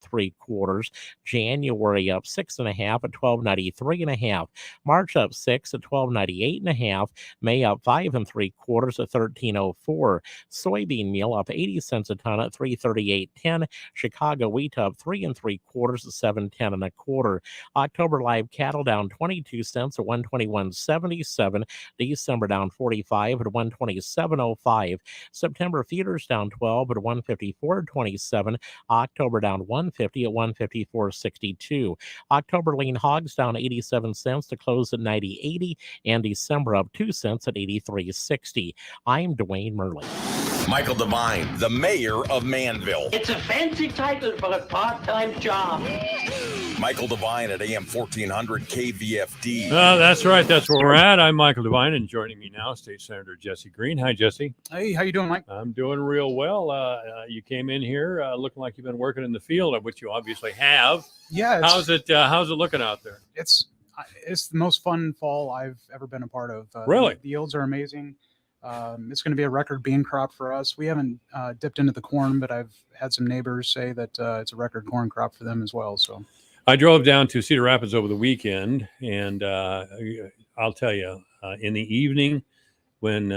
3/4. January up 6.5 at 12.93.5. March up 6 at 12.98.5. May up 5 3/4 at 13.04. Soybean meal up 80 cents a ton at 338.10. Chicago wheat up 3 3/4 at 710 1/4. October live cattle down 22 cents at 121.77. December down 45 at 127.05. September feeders down 12 at 154.27. October down 150 at 154.62. October lean hogs down 87 cents to close at 90.80, and December up 2 cents at 83.60. I'm Dwayne Murley. Michael Devine, the mayor of Manville. It's a fancy title for a part-time job. Michael Devine at AM 1400 KVFD. That's right. That's where we're at. I'm Michael Devine, and joining me now, State Senator Jesse Green. Hi, Jesse. Hey, how you doing, Mike? I'm doing real well. You came in here looking like you've been working in the field, which you obviously have. Yeah. How's it looking out there? It's the most fun fall I've ever been a part of. Really? The yields are amazing. It's going to be a record bean crop for us. We haven't dipped into the corn, but I've had some neighbors say that it's a record corn crop for them as well. So I drove down to Cedar Rapids over the weekend, and I'll tell you, in the evening when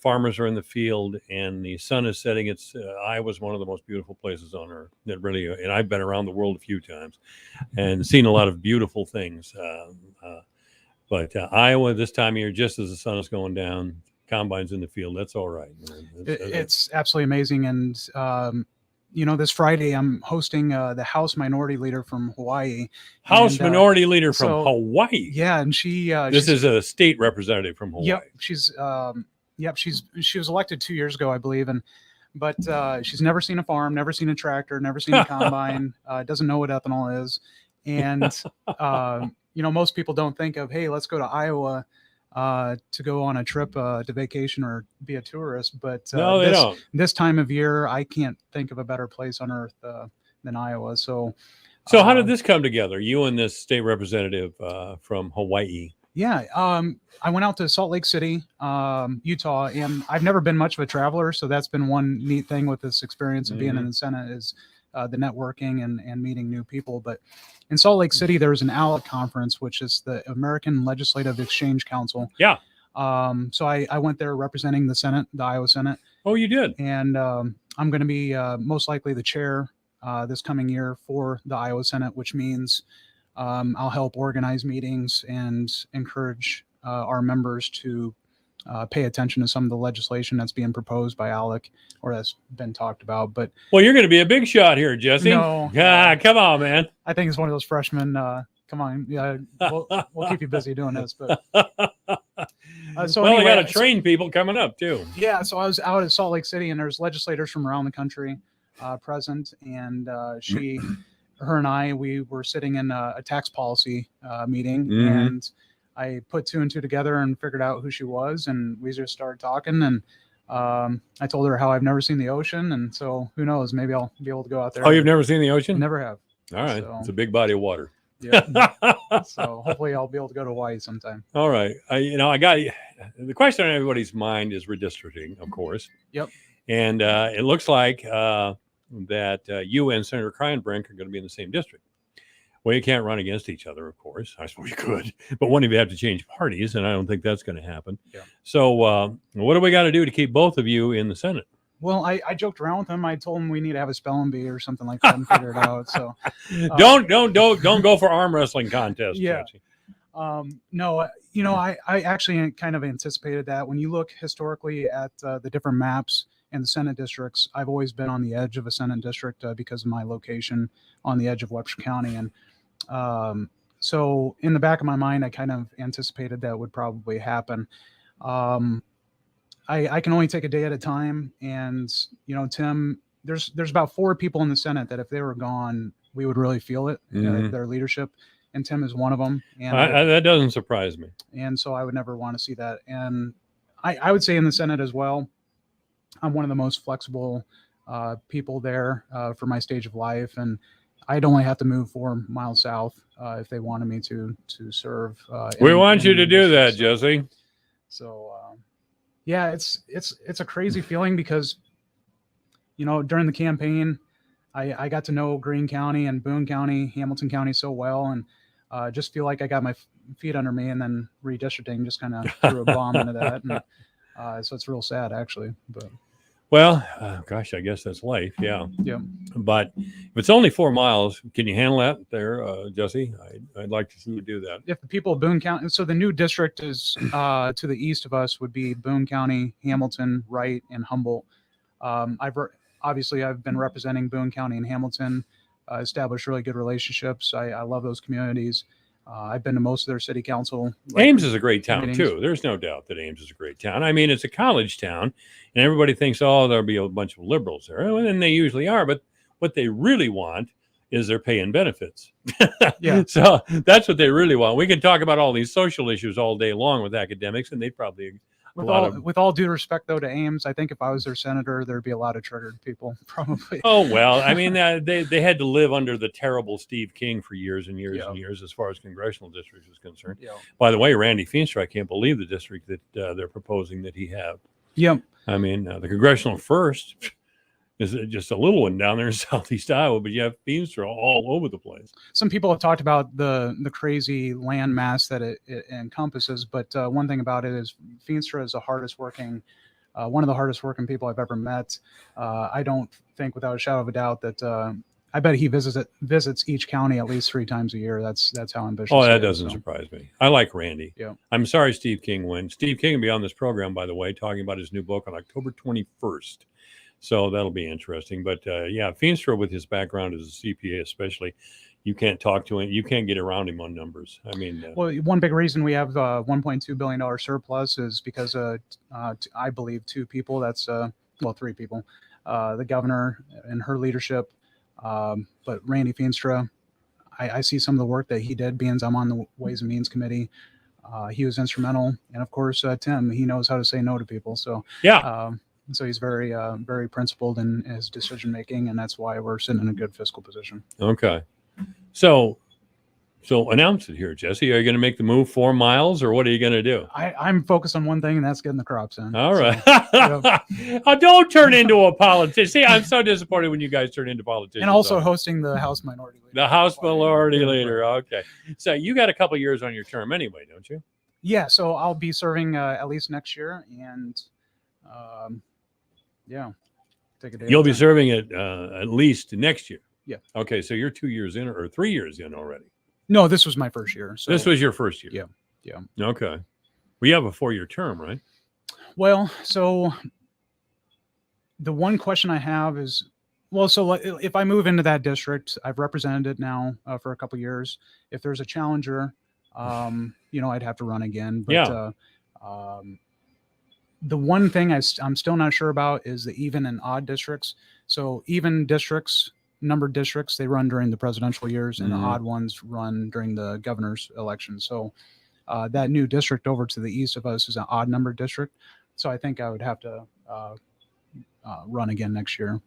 farmers are in the field and the sun is setting, Iowa's one of the most beautiful places on earth. That really, and I've been around the world a few times and seen a lot of beautiful things. But Iowa this time of year, just as the sun is going down, combines in the field, that's all right. It's absolutely amazing. And this Friday I'm hosting the House Minority Leader from Hawaii. Minority Leader from Hawaii. Yeah, and she is a state representative from Hawaii. Yep, she was elected 2 years ago, I believe, but she's never seen a farm, never seen a tractor, never seen a combine, doesn't know what ethanol is, and most people don't think of, hey, let's go to Iowa to go on a trip to vacation or be a tourist, but no, they don't. This time of year, I can't think of a better place on earth than Iowa. So how did this come together? You and this state representative from Hawaii? Yeah, I went out to Salt Lake City, Utah, and I've never been much of a traveler, so that's been one neat thing with this experience of being in the Senate is the networking and meeting new people. But in Salt Lake City, there's an ALEC conference, which is the American Legislative Exchange Council. Yeah. So I went there representing the Senate, the Iowa Senate. Oh, you did? And I'm going to be most likely the chair this coming year for the Iowa Senate, which means I'll help organize meetings and encourage our members to pay attention to some of the legislation that's being proposed by ALEC or that's been talked about. But you're going to be a big shot here, Jesse. No, come on, man. I think it's one of those freshmen. Come on, yeah, we'll keep you busy doing this. But I got to train people coming up too. Yeah, so I was out at Salt Lake City, and there's legislators from around the country present, and her and I, we were sitting in a tax policy meeting, and I put two and two together and figured out who she was, and we just started talking, and I told her how I've never seen the ocean, and so who knows, maybe I'll be able to go out there. Oh, you've never seen the ocean? Never have. All right, so, it's a big body of water. Yeah. So hopefully I'll be able to go to Hawaii sometime. All right. I got the question on everybody's mind is redistricting, of course. Yep. And it looks like that you and Senator Kreinbrink are going to be in the same district. Well, you can't run against each other, of course. I suppose you could, but one of you have to change parties, and I don't think that's going to happen. Yeah. So what do we got to do to keep both of you in the Senate? Well, I joked around with him. I told him we need to have a spelling bee or something like that and figure it out. So don't go for arm wrestling contests. Yeah. No, I actually kind of anticipated that. When you look historically at the different maps and the Senate districts, I've always been on the edge of a Senate district because of my location on the edge of Webster County. And so in the back of my mind, I kind of anticipated that would probably happen. I can only take a day at a time. And, Tim, there's about 4 people in the Senate that if they were gone, we would really feel it, their leadership. And Tim is one of them. And that doesn't surprise me. And so I would never want to see that. And I would say in the Senate as well, I'm one of the most flexible people there for my stage of life. And I'd only have to move 4 miles south if they wanted me to serve. We want you to do that, Jesse. So, yeah, it's a crazy feeling because, during the campaign, I got to know Greene County and Boone County, Hamilton County so well, and just feel like I got my feet under me, and then redistricting just kind of threw a bomb into that. And so it's real sad, actually. But Well, gosh, I guess that's life. Yeah. yeah, But if it's only 4 miles, can you handle that there, Jesse? I'd like to see you do that. if the people of Boone County, so the new district is to the east of us would be Boone County, Hamilton, Wright, and Humboldt. Obviously I've been representing Boone County and Hamilton, established really good relationships. I love those communities. I've been to most of their city council. Ames is a great town meetings. too. There's no doubt that Ames is a great town. I mean, it's a college town, and everybody thinks, oh, there'll be a bunch of liberals there, and they usually are. But what they really want is their pay and benefits. Yeah. So that's what they really want. We can talk about all these social issues all day long with academics, and they'd probably With all due respect, though, to Ames, I think if I was their senator, there'd be a lot of triggered people, probably. Oh, well, I mean, they had to live under the terrible Steve King for years and years Yeah. and years as far as congressional districts is concerned. Yeah. By the way, Randy Feenstra, I can't believe the district that they're proposing that he have. Yep. I mean, the congressional first is just a little one down there in southeast Iowa, but you have Feenstra all over the place. Some people have talked about the crazy land mass that it encompasses, but one thing about it is Feenstra is the hardest working, one of the hardest working people I've ever met. I don't think, without a shadow of a doubt, that I bet he visits each county at least 3 times a year. That's how ambitious. Oh, he that is, doesn't so. surprise me. I like Randy. Yeah. I'm sorry Steve King went. Steve King will be on this program, by the way, talking about his new book on October 21st. So that'll be interesting. But yeah, Feenstra, with his background as a CPA especially, you can't talk to him. You can't get around him on numbers. I mean, Well, one big reason we have $1.2 billion surplus is because I believe 2 people. That's 3 people. The governor and her leadership, but Randy Feenstra. I see some of the work that he did, being I'm on the Ways and Means Committee. He was instrumental, and of course Tim. He knows how to say no to people. So yeah. So he's very, very principled in his decision making, and that's why we're sitting in a good fiscal position. Okay. So announce it here, Jesse. Are you going to make the move 4 miles, or what are you going to do? I'm focused on one thing, and that's getting the crops in. All right. So, Oh, don't turn into a politician. See, I'm so disappointed when you guys turn into politicians. and also hosting the House Minority Leader. the House Minority Leader. Okay. So you got a couple of years on your term anyway, don't you? Yeah, so I'll be serving at least next year, and yeah, take a day. You'll at a be time. serving it at least next year. Yeah. Okay. So you're 2 years in or 3 years in already. No, this was my first year. So This was your first year. Yeah. Yeah. Okay. We have a 4-year term, right? Well, so the one question I have is, so if I move into that district, I've represented it now for a couple of years. If there's a challenger, I'd have to run again. But Yeah. the one thing I'm still not sure about is the even and odd districts. So even districts, numbered districts, they run during the presidential years, and Mhm. the odd ones run during the governor's election. So that new district over to the east of us is an odd numbered district. So I think I would have to run again next year.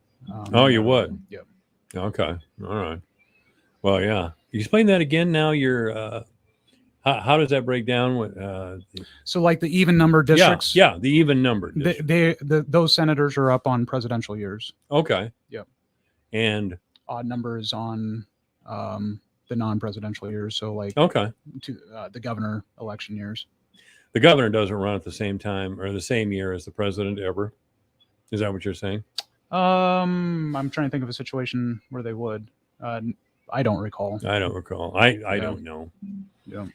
Oh, you would? Yep. Okay. All right. Well, yeah. Explain that again. Now you're, how does that break down? With, So like the even numbered districts, Yeah. The even numbered. those senators are up on presidential years. Okay. Yep. And Odd numbers on the non-presidential years. So like okay. the governor election years. The governor doesn't run at the same time or the same year as the president ever. Is that what you're saying? I'm trying to think of a situation where they would. I don't recall. I don't recall. I Yeah. don't know. Yeah.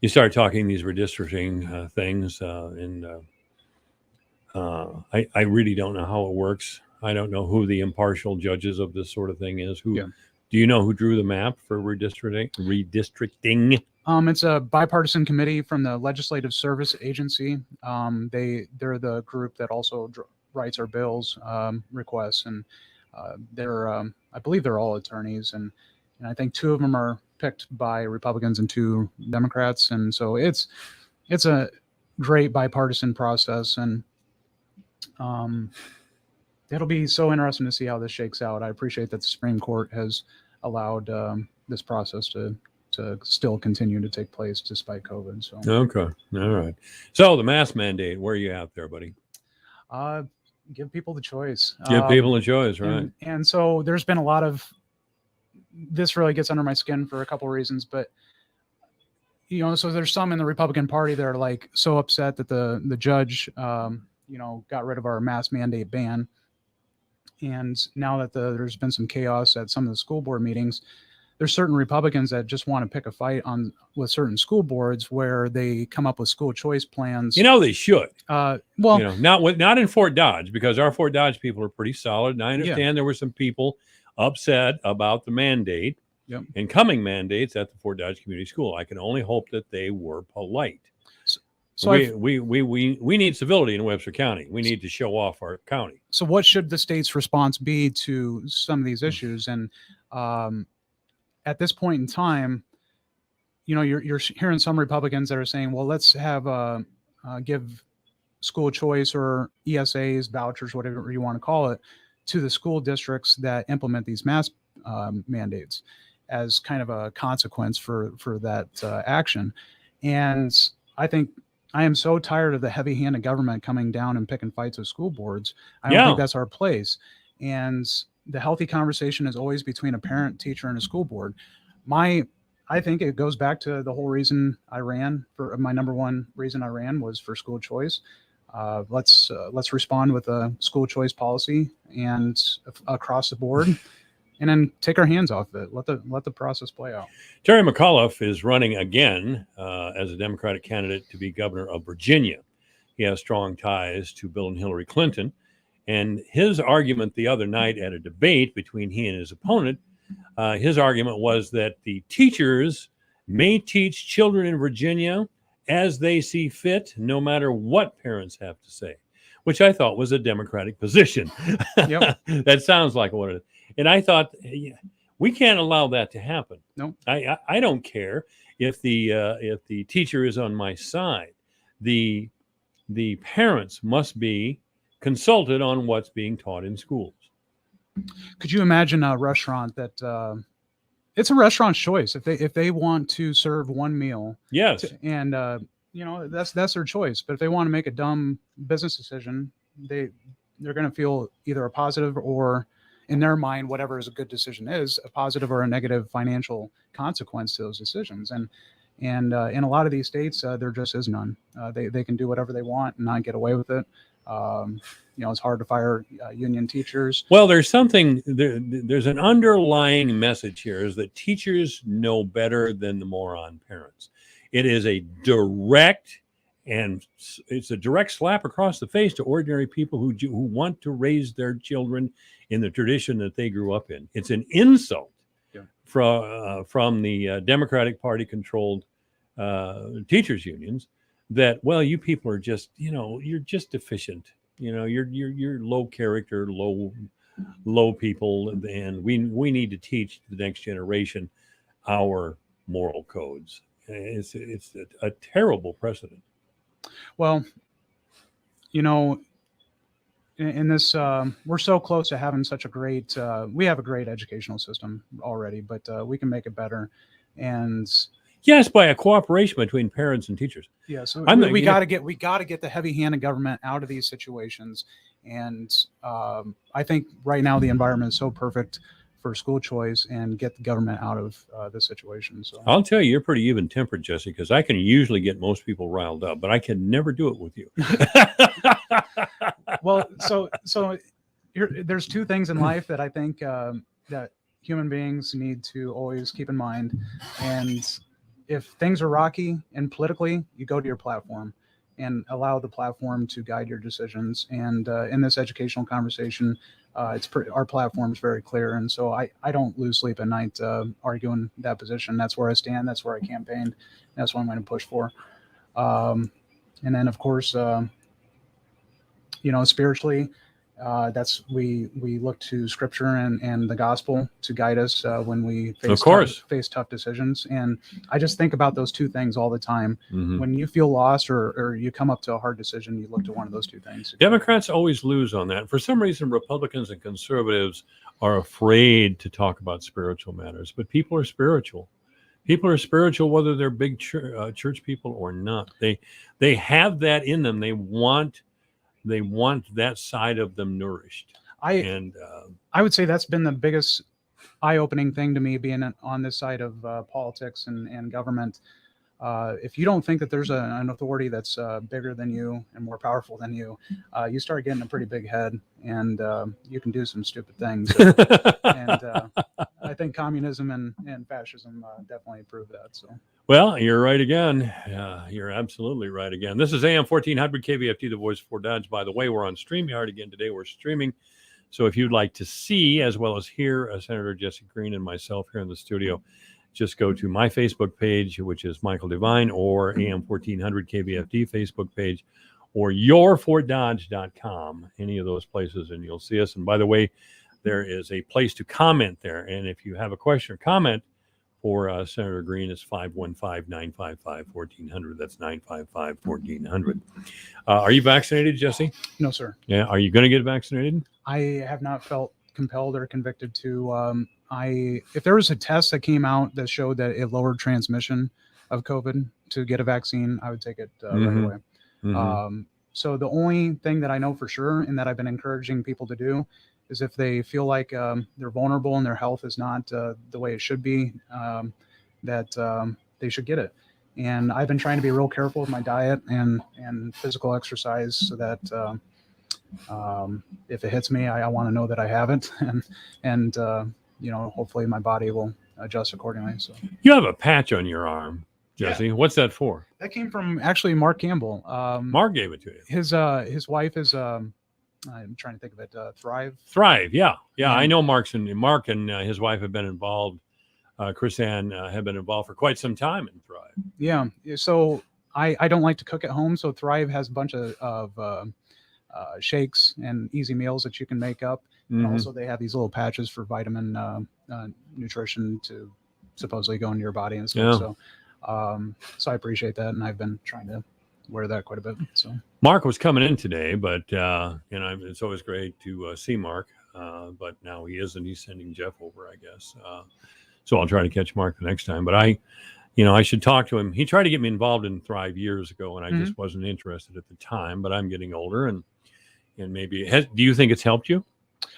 You start talking these redistricting things, and I really don't know how it works. I don't know who the impartial judges of this sort of thing is. Who Yeah. do you know who drew the map for redistricting? It's a bipartisan committee from the Legislative Service Agency. They're the group that also writes our bills requests, and I believe they're all attorneys, and I think 2 of them are picked by Republicans and 2 Democrats, and so it's a great bipartisan process, and it'll be so interesting to see how this shakes out. I appreciate that the Supreme Court has allowed this process to still continue to take place despite COVID. So Okay, all right. So the mask mandate, where are you out there, buddy? give people the choice. Give people a choice, right? And so there's been a lot of, this really gets under my skin for a couple of reasons, but so there's some in the Republican Party that are like so upset that the judge, got rid of our mask mandate ban. And now that there's been some chaos at some of the school board meetings, there's certain Republicans that just want to pick a fight with certain school boards where they come up with school choice plans. They should. Not in Fort Dodge, because our Fort Dodge people are pretty solid. And I understand there were some people upset about the mandate and coming mandates at the Fort Dodge Community School. I can only hope that they were polite. So we need civility in Webster County. We need to show off our county. So what should the state's response be to some of these issues? And at this point in time, you're hearing some Republicans that are saying, well, let's have give school choice or ESAs, vouchers, whatever you want to call it, to the school districts that implement these mask mandates as kind of a consequence for that action. And I am so tired of the heavy-handed government coming down and picking fights with school boards. I don't think that's our place. And the healthy conversation is always between a parent, teacher, and a school board. I think it goes back to the whole reason I ran. My number one reason I ran was for school choice. Let's respond with a school choice policy and across the board, and then take our hands off it. Let the process play out. Terry McAuliffe is running again as a Democratic candidate to be governor of Virginia. He has strong ties to Bill and Hillary Clinton. And his argument the other night at a debate between he and his opponent, his argument was that the teachers may teach children in Virginia as they see fit, no matter what parents have to say, which I thought was a Democratic position. Yep. That sounds like what it is. And I thought, we can't allow that to happen. No, I don't care if the teacher is on my side. The parents must be consulted on what's being taught in schools. Could you imagine a restaurant that it's a restaurant's choice if they want to serve one meal? Yes, that's their choice. But if they want to make a dumb business decision, they're going to feel either a positive or, in their mind, whatever is a good decision is a positive or a negative financial consequence to those decisions. And in a lot of these states, there just is none. They can do whatever they want and not get away with it. It's hard to fire union teachers. Well, there's an underlying message here is that teachers know better than the moron parents. It is a direct slap across the face to ordinary people who want to raise their children in the tradition that they grew up in. It's an insult from the Democratic Party controlled teachers unions that, well, you people are just, you're just deficient. You're low character, low people, and we need to teach the next generation our moral codes. It's a terrible precedent. Well, in this, we're so close to having such a great, we have a great educational system already, but we can make it better. And yes, by a cooperation between parents and teachers. Yeah, so we got to get the heavy-handed government out of these situations. And I think right now the environment is so perfect for school choice and get the government out of this situation. So I'll tell you, you're pretty even-tempered, Jesse, because I can usually get most people riled up, but I can never do it with you. Well, so there's two things in life that I think that human beings need to always keep in mind. And if things are rocky and politically, you go to your platform and allow the platform to guide your decisions. And in this educational conversation, our platform is very clear. And so I don't lose sleep at night arguing that position. That's where I stand. That's where I campaigned. That's what I'm going to push for. And then, of course, spiritually, that's we look to scripture and the gospel to guide us when we face tough decisions. And I just think about those two things all the time. Mm-hmm. When you feel lost or you come up to a hard decision, you look to one of those two things. Democrats always lose on that. For some reason, Republicans and conservatives are afraid to talk about spiritual matters, but people are spiritual. People are spiritual, whether they're big church people or not. They have that in them. They want They want that side of them nourished. And I would say that's been the biggest eye-opening thing to me, being on this side of politics and government. If you don't think that there's an authority that's bigger than you and more powerful than you, you start getting a pretty big head, and you can do some stupid things. And I think communism and fascism definitely prove that. So. Well, you're right again. You're absolutely right again. This is AM 1400 KVFT, the voice for Dodge. By the way, we're on StreamYard again today. We're streaming. So if you'd like to see as well as hear Senator Jesse Green and myself here in the studio, just go to my Facebook page, which is Michael Devine, or AM 1400 KVFD Facebook page, or yourfortdodge.com, any of those places, and you'll see us. And by the way, there is a place to comment there. And if you have a question or comment for Senator Green, it's 515-955-1400. That's 955-1400. Are you vaccinated, Jesse? No, sir. Yeah. Are you going to get vaccinated? I have not felt compelled or convicted to. If there was a test that came out that showed that it lowered transmission of COVID to get a vaccine, I would take it right away. Mm-hmm. So the only thing that I know for sure, and that I've been encouraging people to do, is if they feel like they're vulnerable and their health is not the way it should be, that they should get it. And I've been trying to be real careful with my diet and physical exercise, so that if it hits me, I want to know that I have it, and hopefully my body will adjust accordingly. So you have a patch on your arm, Jesse. Yeah. What's that for? That came from actually Mark Campbell. Mark gave it to you. His wife is I'm trying to think of it. Thrive. Yeah. I know Mark and his wife have been involved. Chris Ann have been involved for quite some time in Thrive. Yeah. So I don't like to cook at home. So Thrive has a bunch of shakes and easy meals that you can make up. Mm-hmm. And also they have these little patches for vitamin nutrition to supposedly go into your body and stuff. Yeah. So I appreciate that. And I've been trying to wear that quite a bit. So Mark was coming in today, but it's always great to see Mark. But now he isn't. He's sending Jeff over, I guess. So I'll try to catch Mark the next time. But I should talk to him. He tried to get me involved in Thrive years ago, and I just wasn't interested at the time. But I'm getting older, and maybe do you think it's helped you?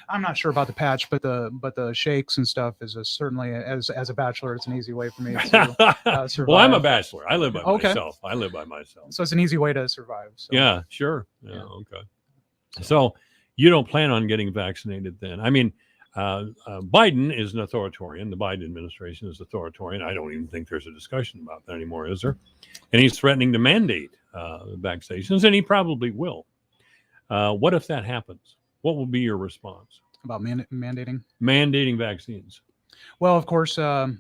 I'm not sure about the patch, but the shakes and stuff is certainly as a bachelor, it's an easy way for me to survive. Well, I'm a bachelor. I live by myself. So it's an easy way to survive. So. Yeah, sure. Yeah, okay. So you don't plan on getting vaccinated then? I mean, Biden is an authoritarian. The Biden administration is authoritarian. I don't even think there's a discussion about that anymore, is there? And he's threatening to mandate vaccinations, and he probably will. What if that happens? What will be your response? About mandating? Mandating vaccines. Well, of course, my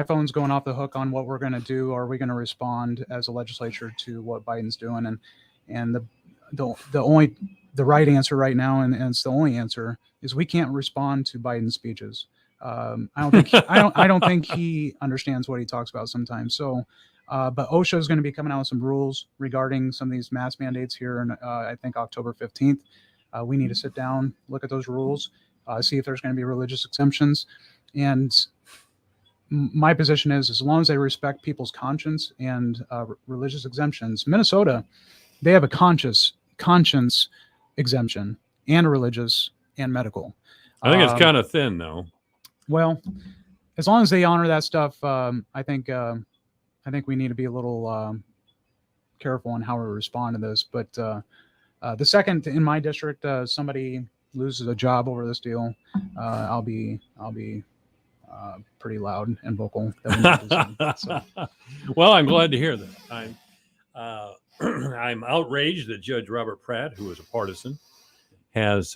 phone's going off the hook on what we're going to do. Are we going to respond as a legislature to what Biden's doing? And the right answer right now, and it's the only answer, is we can't respond to Biden's speeches. I don't think he understands what he talks about sometimes. So, but OSHA is going to be coming out with some rules regarding some of these mask mandates here, and I think October 15th. We need to sit down, look at those rules, see if there's going to be religious exemptions. And my position is, as long as they respect people's conscience and religious exemptions, Minnesota, they have a conscience exemption and a religious and medical. I think it's kind of thin, though. Well, as long as they honor that stuff, I think we need to be a little careful on how we respond to this. But the second in my district somebody loses a job over this deal, I'll be pretty loud and vocal. So. Well, I'm glad to hear that. I'm outraged that Judge Robert Pratt, who is a partisan, has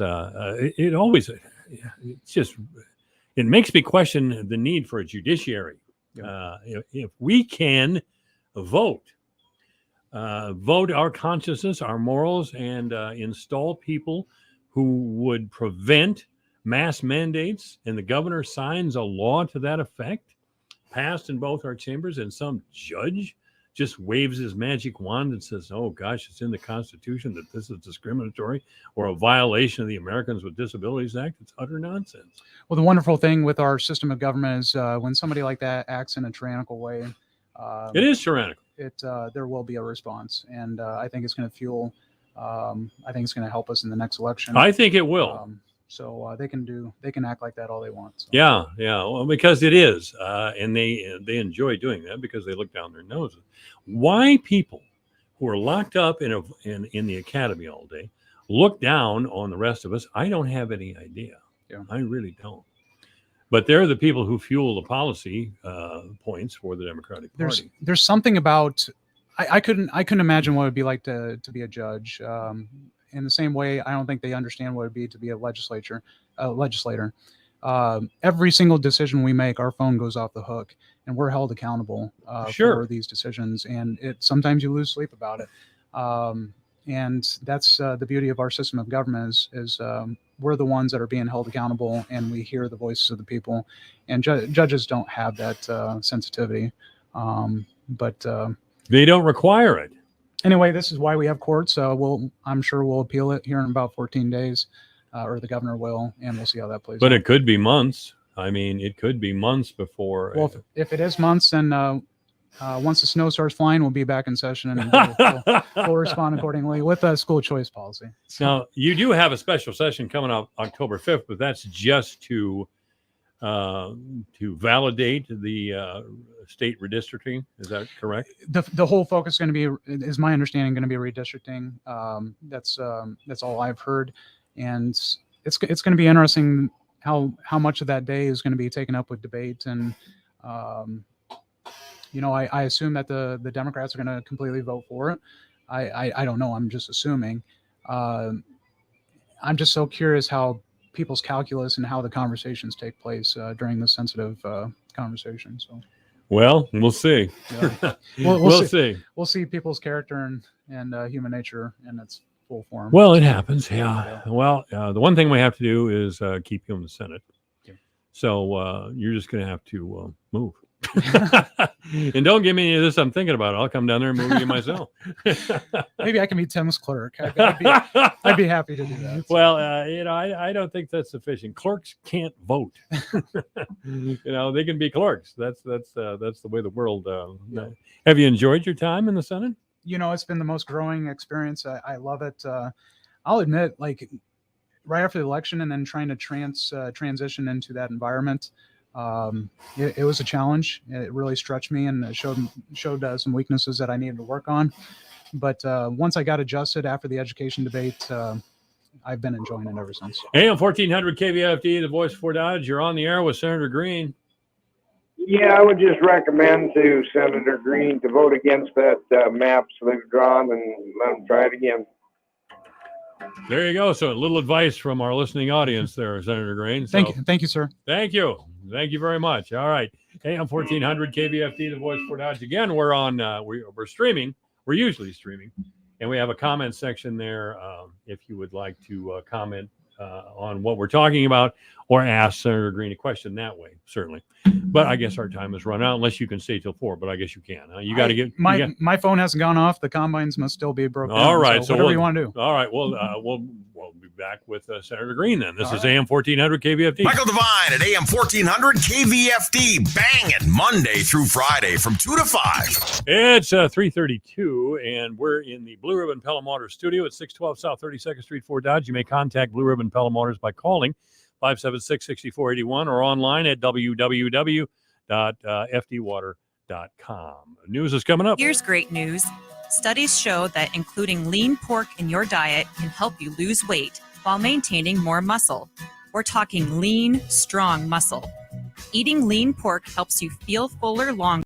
it makes me question the need for a judiciary. Yeah. If we can vote our consciousness, our morals, and install people who would prevent mass mandates, and the governor signs a law to that effect, passed in both our chambers, and some judge just waves his magic wand and says, oh gosh, it's in the Constitution that this is discriminatory or a violation of the Americans with Disabilities Act. It's utter nonsense. Well, the wonderful thing with our system of government is when somebody like that acts in a tyrannical way, it is tyrannical. There will be a response, and I think it's going to fuel I think it's going to help us in the next election. I think it will. So they can act like that all they want. So. Yeah. Well, because it is, and they enjoy doing that because they look down their noses. Why people who are locked up in the academy all day look down on the rest of us? I don't have any idea. Yeah. I really don't. But they're the people who fuel the policy points for the Democratic Party. There's something about I couldn't imagine what it would be like to be a judge. In the same way, I don't think they understand what it would be to be a legislator. Every single decision we make, our phone goes off the hook, and we're held accountable Sure. for these decisions. And sometimes you lose sleep about it. And that's the beauty of our system of government is we're the ones that are being held accountable, and we hear the voices of the people. And judges don't have that sensitivity. But They don't require it. anyway, this is why we have courts. I'm sure we'll appeal it here in about 14 days, or the governor will, and we'll see how that plays But out. it could be months. I mean, it could be months before. Well, if it is months, then once the snow starts flying, we'll be back in session, and we'll respond accordingly with a school choice policy. Now, you do have a special session coming up October 5th, but that's just to validate the state redistricting. Is that correct? The whole focus is going to be, is my understanding, going to be redistricting. That's all I've heard, and it's going to be interesting how much of that day is going to be taken up with debate. And I assume that the Democrats are going to completely vote for it. I don't know. I'm just assuming. I'm just so curious how people's calculus and how the conversations take place during this sensitive conversation. So. Well, we'll see. Yeah. We'll see. We'll see people's character and human nature in its full form. Well, it happens. Yeah. Well, the one thing we have to do is keep you in the Senate. Yeah. So you're just going to have to move. And don't give me any of this. I'm thinking about it. I'll come down there and move you myself. Maybe I can be Tim's clerk. I'd be happy to do that. So. Well, I don't think that's sufficient. Clerks can't vote. They can be clerks. That's the way the world. Have you enjoyed your time in the Senate? It's been the most growing experience. I love it. I'll admit, like right after the election and then trying to transition into that environment, it was a challenge. It really stretched me and showed some weaknesses that I needed to work on. But once I got adjusted after the education debate, I've been enjoying it ever since. AM 1400 KVFD, the voice for Dodge. You're on the air with Senator Green. Yeah, I would just recommend to Senator Green to vote against that map so they've drawn and let them try it again. There you go. So a little advice from our listening audience there, Senator Green. Thank you, sir. Thank you. Thank you very much. All right. AM 1400 KVFD, the voice for Dodge. Again, we're on, we're streaming. We're usually streaming. And we have a comment section there if you would like to comment on what we're talking about or ask Senator Green a question that way, certainly. But I guess our time has run out unless you can stay till 4, but I guess you can. You got to get my phone hasn't gone off. The combines must still be broken. All right. So whatever you want to do. All right. Well, we'll be back with Senator Green then. This is AM 1400 KVFD. Michael Devine at AM 1400 KVFD. Banging Monday through Friday from 2 to 5. It's 3:32, and we're in the Blue Ribbon Pelham Motors studio at 612 South 32nd Street, Fort Dodge. You may contact Blue Ribbon Pelham Motors by calling 576-6481 or online at www.fdwater.com. News is coming up. Here's great news. Studies show that including lean pork in your diet can help you lose weight while maintaining more muscle. We're talking lean, strong muscle. Eating lean pork helps you feel fuller longer.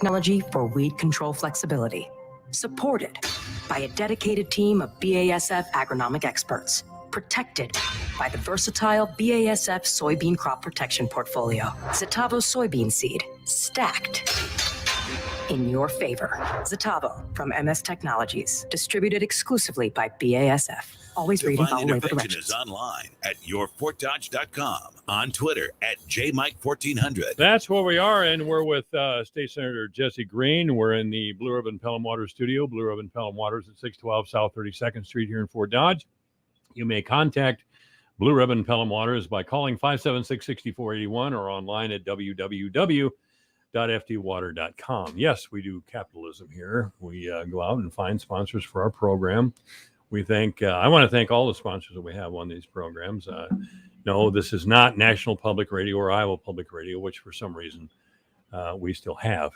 technology for weed control flexibility. Supported by a dedicated team of BASF agronomic experts. Protected by the versatile BASF soybean crop protection portfolio. Zetavo soybean seed, stacked in your favor. Zetavo from MS Technologies, distributed exclusively by BASF. Always read and follow Divine label Intervention is directions. online at yourfortdodge.com, on Twitter at JMike1400. That's where we are, and we're with State Senator Jesse Green. We're in the Blue Ribbon Pelham Waters studio. Blue Ribbon Pelham Waters at 612 South 32nd Street here in Fort Dodge. You may contact Blue Ribbon Pelham Waters by calling 576-6481 or online at www.ftwater.com. Yes, we do capitalism here. We go out and find sponsors for our program. We thank, I want to thank all the sponsors that we have on these programs. No, this is not National Public Radio or Iowa Public Radio, which for some reason we still have.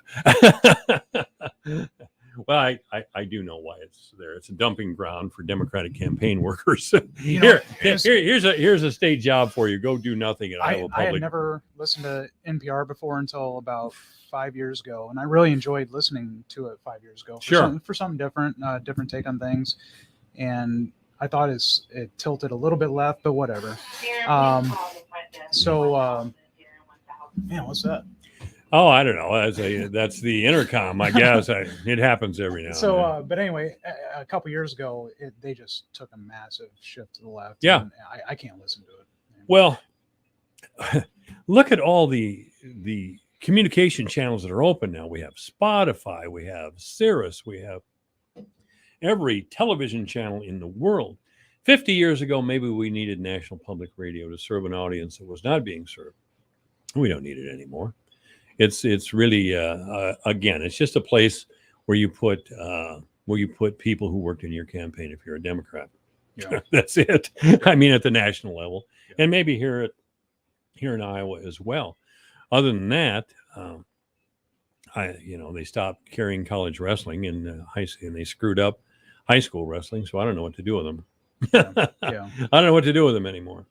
Well, I do know why it's there. It's a dumping ground for Democratic campaign workers. Here's a state job for you. Go do nothing at Iowa I had Public. never listened to NPR before until about 5 years ago, and I really enjoyed listening to it 5 years ago. For something different, different take on things, and I thought it tilted a little bit left, but whatever. Man, what's that? Oh, I don't know. That's the intercom, I guess. It happens every now and then. But anyway, a couple years ago, they just took a massive shift to the left. Yeah. And I can't listen to it. Well, look at all the communication channels that are open now. We have Spotify, we have Sirius, we have every television channel in the world. 50 years ago, maybe we needed National Public Radio to serve an audience that was not being served. We don't need it anymore. It's really again, it's just a place where you put people who worked in your campaign if you're a Democrat. Yeah. That's it. I mean, at the national level, and maybe here in Iowa as well. Other than that, they stopped carrying college wrestling in high school, and they screwed up high school wrestling. So I don't know what to do with them. Yeah. I don't know what to do with them anymore.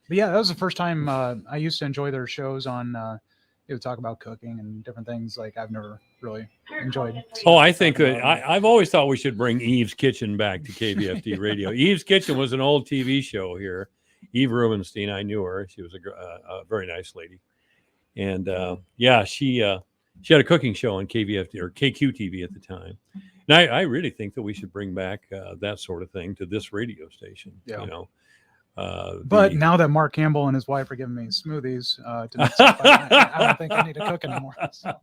But yeah, that was the first time I used to enjoy their shows on. They would talk about cooking and different things like I've never really enjoyed. Oh, I think I've always thought we should bring Eve's Kitchen back to KVFD Radio. Eve's Kitchen was an old TV show here. Eve Rubenstein, I knew her. She was a very nice lady. And she had a cooking show on KVFD or KQTV at the time. And I really think that we should bring back that sort of thing to this radio station. Yeah. You know. But now that Mark Campbell and his wife are giving me smoothies to mix up, I don't think I need to cook anymore. So.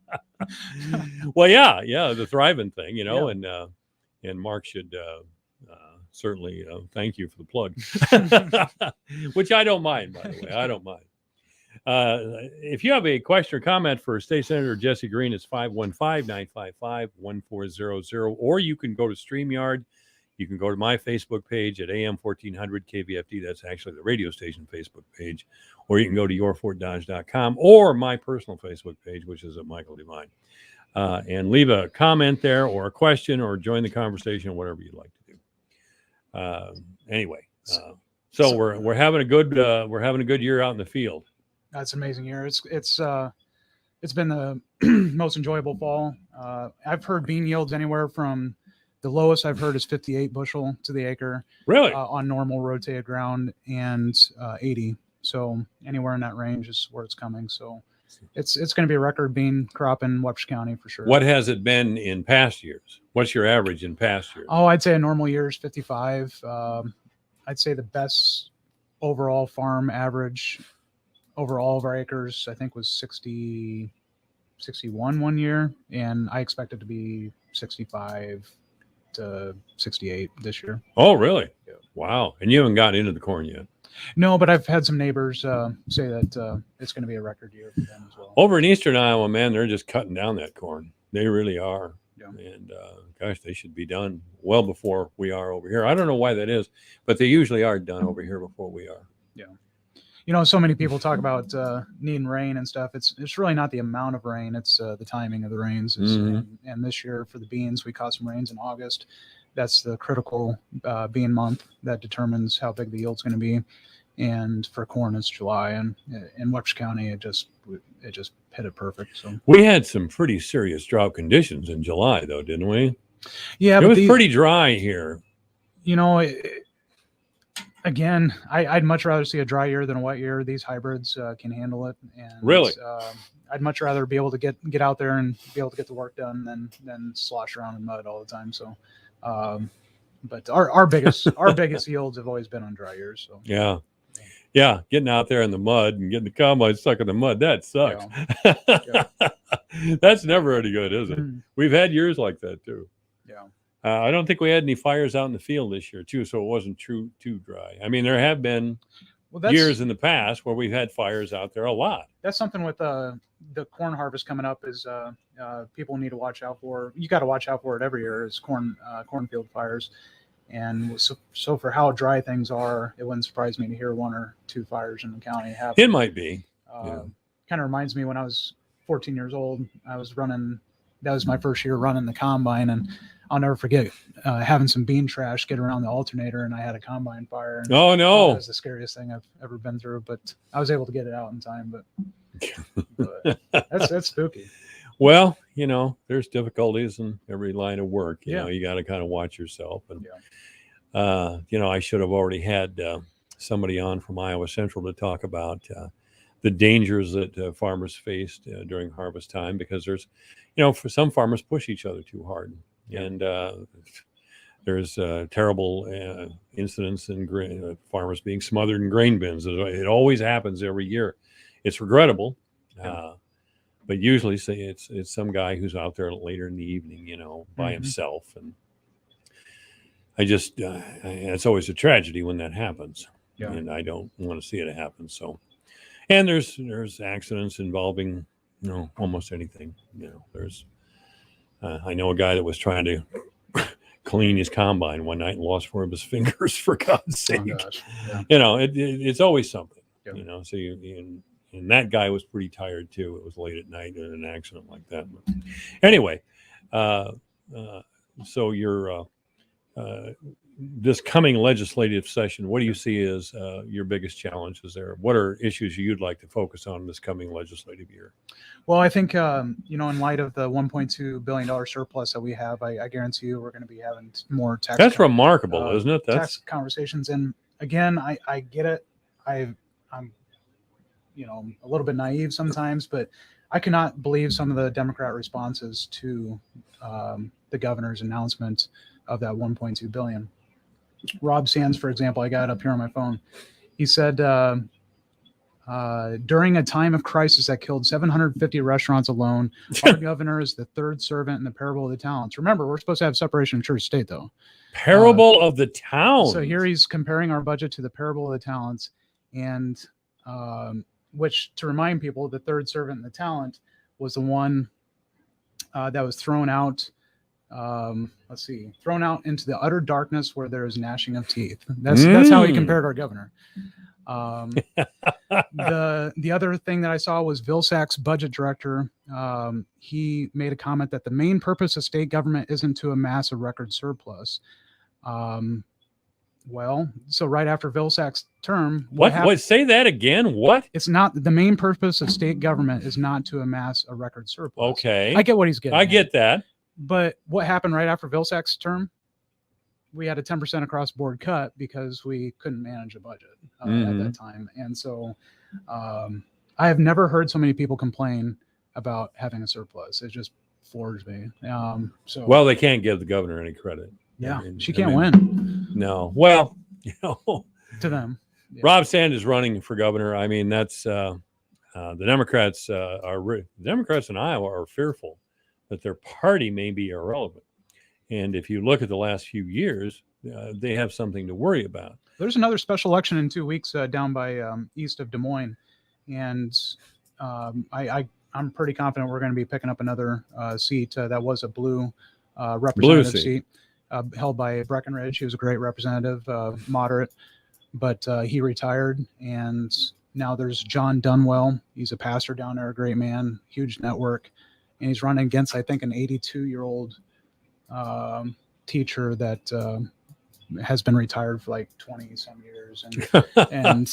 Well, yeah, the thriving thing, you know, and Mark should certainly thank you for the plug, which I don't mind, by the way. I don't mind. If you have a question or comment for State Senator Jesse Green, it's 515-955-1400, or you can go to StreamYard. You can go to my Facebook page at AM 1400 KVFD. That's actually the radio station Facebook page. Or you can go to yourfortdodge.com or my personal Facebook page, which is at Michael Devine. And leave a comment there or a question or join the conversation, whatever you'd like to do. Anyway, so we're having a good year out in the field. That's an amazing year. It's been the most enjoyable fall. I've heard bean yields anywhere from the lowest I've heard is 58 bushel to the acre. Really? On normal rotated ground, and 80. So anywhere in that range is where it's coming. So it's going to be a record bean crop in Webster County for sure. What has it been in past years? What's your average in past years? Oh, I'd say a normal year is 55. I'd say the best overall farm average over all of our acres, I think, was 61 one year, and I expect it to be 65 to 68 this year. Oh, really? Yeah. Wow. And you haven't gotten into the corn yet? No, but I've had some neighbors say that it's going to be a record year for them as well. Over in eastern Iowa, man, they're just cutting down that corn. They really are. Yeah. And gosh, they should be done well before we are over here. I don't know why that is, but they usually are done over here before we are. Yeah. You know, so many people talk about needing rain and stuff. It's really not the amount of rain. It's the timing of the rains. And this year for the beans, we caught some rains in August. That's the critical bean month that determines how big the yield's going to be. and for corn it's July. And in Webster County, it just hit it perfect. So We had some pretty serious drought conditions in July, though, didn't we? yeah, It but was these, pretty dry here. you know, again, I'd much rather see a dry year than a wet year. These hybrids can handle it. And Really? I'd much rather be able to get out there and be able to get the work done than slosh around in mud all the time. So, but our biggest yields have always been on dry years. So Yeah, getting out there in the mud and getting the combine stuck in the mud, that sucks. That's never any good, is it? Mhm. We've had years like that, too. Yeah. I don't think we had any fires out in the field this year, too, so it wasn't too dry. I mean, there have been Well, years in the past where we've had fires out there a lot. that's something with the corn harvest coming up is people need to watch out for. You got to watch out for it every year is cornfield fires. And so for how dry things are, it wouldn't surprise me to hear 1 or 2 fires in the county happen. It might be. Yeah. Kind of reminds me when I was 14 years old, I was running. That was my first year running the combine, and I'll never forget having some bean trash get around the alternator, and I had a combine fire. And Oh, no. that was the scariest thing I've ever been through. But I was able to get it out in time. But that's spooky. Well, there's difficulties in every line of work. You Yeah. know, you got to kind of watch yourself. And, I should have already had somebody on from Iowa Central to talk about the dangers that farmers faced during harvest time, because there's, for some farmers push each other too hard. And there's terrible incidents in farmers being smothered in grain bins. It always happens every year. It's regrettable. But usually say it's some guy who's out there later in the evening, by himself. And I just, it's always a tragedy when that happens. Yeah. And I don't want to see it happen. So, and there's accidents involving, almost anything. There's, I know a guy that was trying to clean his combine one night and lost 4 of his fingers, for God's sake. Oh, gosh. Yeah. It's always something, Yeah. so and that guy was pretty tired too. It was late at night in an accident like that. But anyway, so you're this coming legislative session, what do you see as your biggest challenges there? What are issues you'd like to focus on this coming legislative year? Well, I think, in light of the $1.2 billion surplus that we have, I guarantee you we're going to be having more tax. That's remarkable, isn't it? Tax conversations. And again, I get it. I'm, a little bit naive sometimes, but I cannot believe some of the Democrat responses to the governor's announcement of that $1.2 billion. Rob Sands, for example, I got it up here on my phone. He said, during a time of crisis that killed 750 restaurants alone, our governor is the third servant in the parable of the talents. Remember, we're supposed to have separation of church state, though. Parable of the talents. So here he's comparing our budget to the parable of the talents, and which, to remind people, the third servant in the talent was the one that was thrown out. Thrown out into the utter darkness where there is gnashing of teeth. That's how he compared our governor. The other thing that I saw was Vilsack's budget director. He made a comment that the main purpose of state government isn't to amass a record surplus. Well, so right after Vilsack's term, What? Say that again. What? It's not the main purpose of state government is not to amass a record surplus. Okay. I get what he's getting. I get that. But what happened right after Vilsack's term? We had a 10% across board cut because we couldn't manage a budget at that time. And so I have never heard so many people complain about having a surplus. It just floors me. Well, they can't give the governor any credit. Yeah, she can't win. No. Well, to them. Yeah. Rob Sand is running for governor. I mean, that's the Democrats Democrats in Iowa are fearful that their party may be irrelevant. And if you look at the last few years, they have something to worry about. There's another special election in 2 weeks down by east of Des Moines. And I'm pretty confident we're going to be picking up another seat that was a blue representative seat held by Breckenridge. He was a great representative, moderate, but he retired. And now there's John Dunwell. He's a pastor down there, a great man, huge network. And he's running against, I think, an 82-year-old teacher that has been retired for like 20 some years and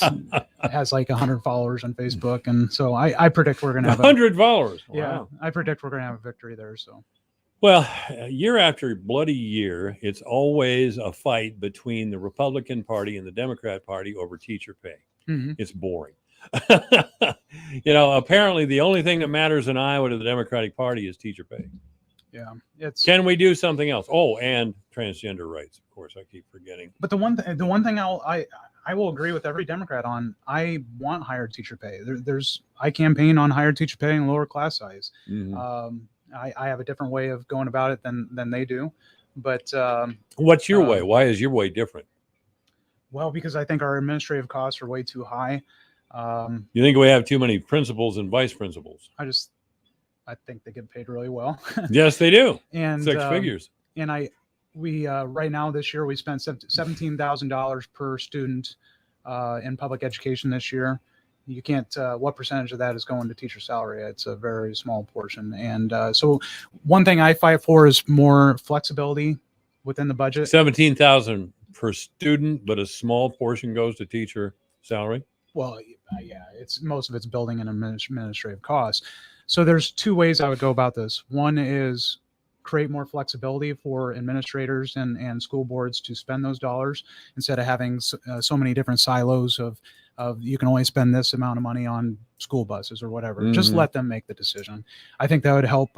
has like 100 followers on Facebook. And so I predict we're going to have 100 followers. yeah, Wow. I predict we're going to have a victory there. So Well, year after bloody year, it's always a fight between the Republican Party and the Democrat Party over teacher pay. mhm. It's boring. Apparently the only thing that matters in Iowa to the Democratic Party is teacher pay. Yeah, it's Can we do something else? Oh, and transgender rights. Of course, I keep forgetting. but the one thing I will agree with every Democrat on. I want higher teacher pay. I campaign on higher teacher pay and lower class size. Mhm. I have a different way of going about it than they do, but What's your way? Why is your way different? well, because I think our administrative costs are way too high. You think we have too many principals and vice principals? I think they get paid really well. Yes, they do. And Six figures. And we right now this year we spent $17,000 per student in public education this year. You can't. What percentage of that is going to teacher salary? It's a very small portion. And so, one thing I fight for is more flexibility within the budget. 17,000 per student, but a small portion goes to teacher salary. Well, yeah, most of it's building and administrative costs. So there's two ways I would go about this. One is create more flexibility for administrators and school boards to spend those dollars instead of having so many different silos of you can only spend this amount of money on school buses or whatever. Mhm. Just let them make the decision. I think that would help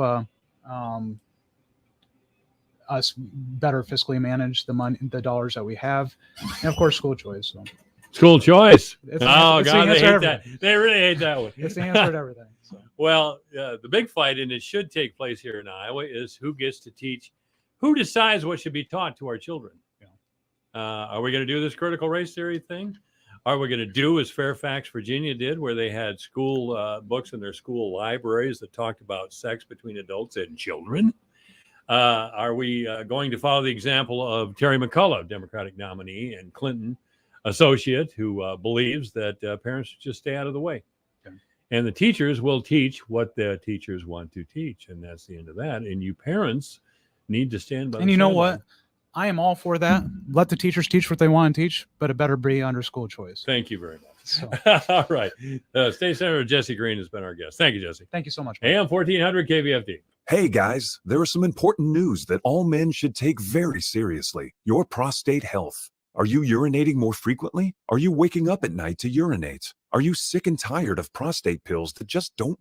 us better fiscally manage the dollars that we have, and of course, school choice. So School choice. It's the Oh, answer- it's the God, they answer hate to that. everything. They really hate that one. it's the answer to everything. So. Well, the big fight, and it should take place here in Iowa, is who gets to teach, who decides what should be taught to our children. Are we going to do this critical race theory thing? Are we going to do as Fairfax, Virginia did, where they had school books in their school libraries that talked about sex between adults and children? Are we going to follow the example of Terry McCullough, Democratic nominee, and Clinton associate, who believes that parents should just stay out of the way? Okay. And the teachers will teach what the teachers want to teach. And that's the end of that. And you parents need to stand by And the you know sideline. what? I am all for that. Let the teachers teach what they want to teach, but it better be under school choice. Thank you very much. So, All right. State Senator Jesse Green has been our guest. Thank you, Jesse. thank you so much. Mike. AM 1400 KVFD. Hey guys, there is some important news that all men should take very seriously. Your prostate health. Are you urinating more frequently? Are you waking up at night to urinate? Are you sick and tired of prostate pills that just don't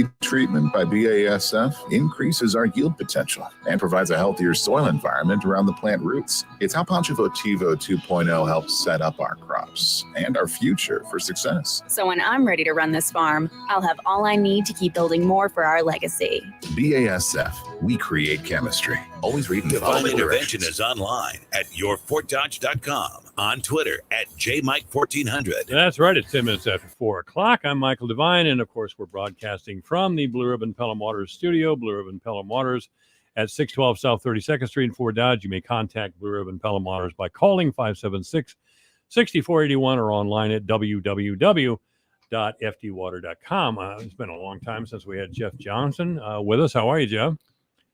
Seed treatment by BASF increases our yield potential and provides a healthier soil environment around the plant roots. It's how Pancho Votivo 2.0 helps set up our crops and our future for success. So when I'm ready to run this farm, I'll have all I need to keep building more for our legacy. BASF, we create chemistry. Always read and follow Divine Intervention directions. is online at yourfortdodge.com, on Twitter at JMike1400. That's right. It's 10 minutes after 4 o'clock. I'm Michael Devine, and of course, we're broadcasting from the Blue Ribbon Pelham Waters studio. Blue Ribbon Pelham Waters at 612 South 32nd Street in Fort Dodge. You may contact Blue Ribbon Pelham Waters by calling 576-6481 or online at www.fdwater.com. It's been a long time since we had Jeff Johnson with us. How are you, Jeff?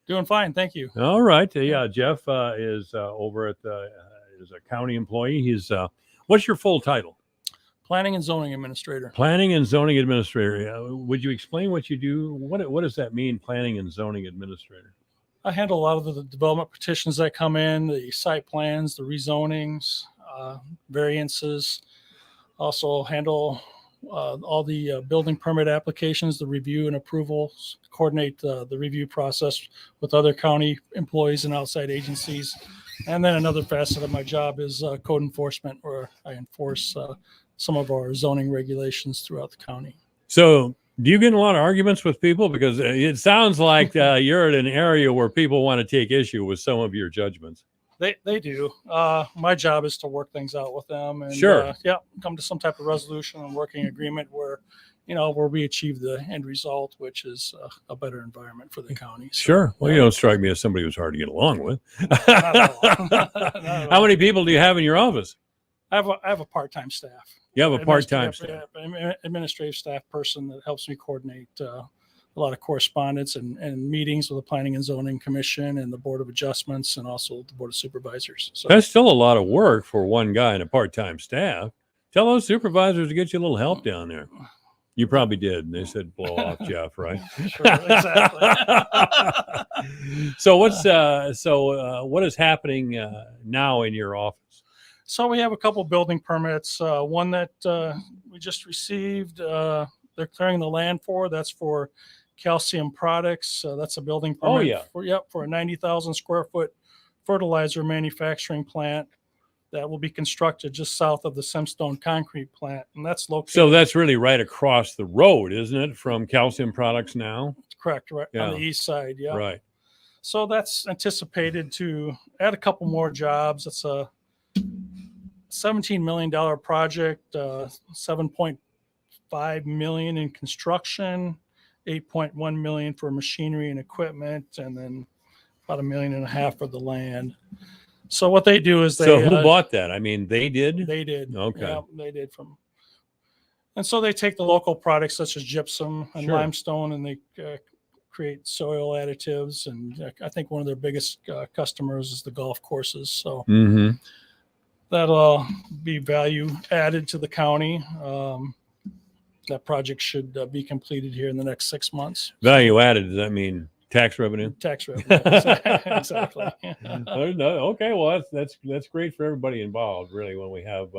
Doing fine, thank you. All right. Yeah, Jeff is over at is a county employee. He's what's your full title? Planning and Zoning Administrator. Planning and Zoning Administrator. Would you explain what you do? What does that mean, Planning and Zoning Administrator? I handle a lot of the development petitions that come in, the site plans, the rezonings, variances. Also handle all the building permit applications, the review and approvals, coordinate the review process with other county employees and outside agencies. And then another facet of my job is code enforcement, where I enforce some of our zoning regulations throughout the county. So do you get in a lot of arguments with people? Because it sounds like you're in an area where people want to take issue with some of your judgments. They do. My job is to work things out with them and Sure. come to some type of resolution and working agreement where we achieve the end result, which is a better environment for the county. So, Sure. Well, you don't strike me as somebody who's hard to get along with. Not at all. Not at How all. many people do you have in your office? I have a part-time staff. You have a part-time staff. Administrative staff person that helps me coordinate a lot of correspondence and meetings with the Planning and Zoning Commission and the Board of Adjustments and also the Board of Supervisors. So That's still a lot of work for one guy and a part-time staff. Tell those supervisors to get you a little help down there. You probably did. They said, blow off Jeff, right? Sure, exactly. So what is happening now in your office? So we have a couple building permits. One that we just received, they're clearing the land for. That's for Calcium Products. That's a building permit. Oh, yeah. For a 90,000 square foot fertilizer manufacturing plant that will be constructed just south of the Simstone concrete plant. And that's located. So that's really right across the road, isn't it, from Calcium Products now? Correct, right Yeah. on the east side. Yeah. Right. So that's anticipated to add a couple more jobs. It's a $17 million project, $7.5 million in construction, $8.1 million for machinery and equipment, and then about $1.5 million for the land. So what they do is So who bought that? I mean, they did? They did. Okay. Yeah, they did and so they take the local products such as gypsum and Sure. limestone, and they create soil additives. And I think one of their biggest customers is the golf courses. So Mm-hmm. that'll be value added to the county. That project should be completed here in the next 6 months. Value added, does that mean tax revenue? Tax revenue. Exactly. Okay, well that's great for everybody involved, really, when we have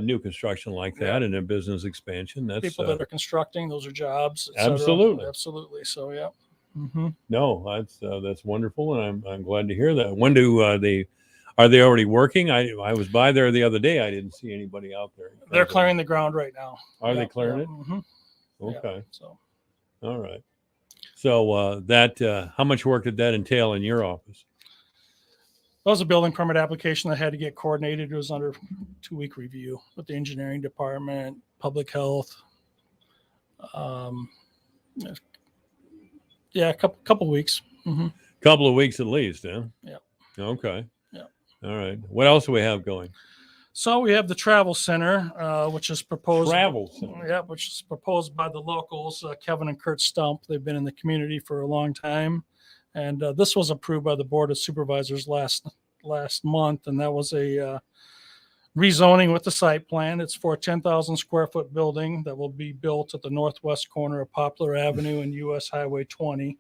new construction like that and a business expansion. That's People that are constructing, those are jobs. et cetera. Absolutely. Absolutely. So, yeah. Mm-hmm. no, that's wonderful, and I'm glad to hear that. When do are they already working? I was by there the other day. I didn't see anybody out there. They're clearing the ground right now. Are they clearing it? Mm-hmm. Okay. So All right. So how much work did that entail in your office? that was a building permit application that had to get coordinated. It was under 2-week review with the engineering department, public health. Yeah, a couple weeks. Mm-hmm. Couple of weeks at least, huh? Yeah. Okay. Yeah. All right. What else do we have going? So we have the travel center, which is proposed. Travel center. Yeah, which is proposed by the locals, Kevin and Kurt Stump. They've been in the community for a long time, and this was approved by the Board of Supervisors last month, and that was a rezoning with the site plan. It's for a 10,000 square foot building that will be built at the northwest corner of Poplar Avenue and US Highway 20.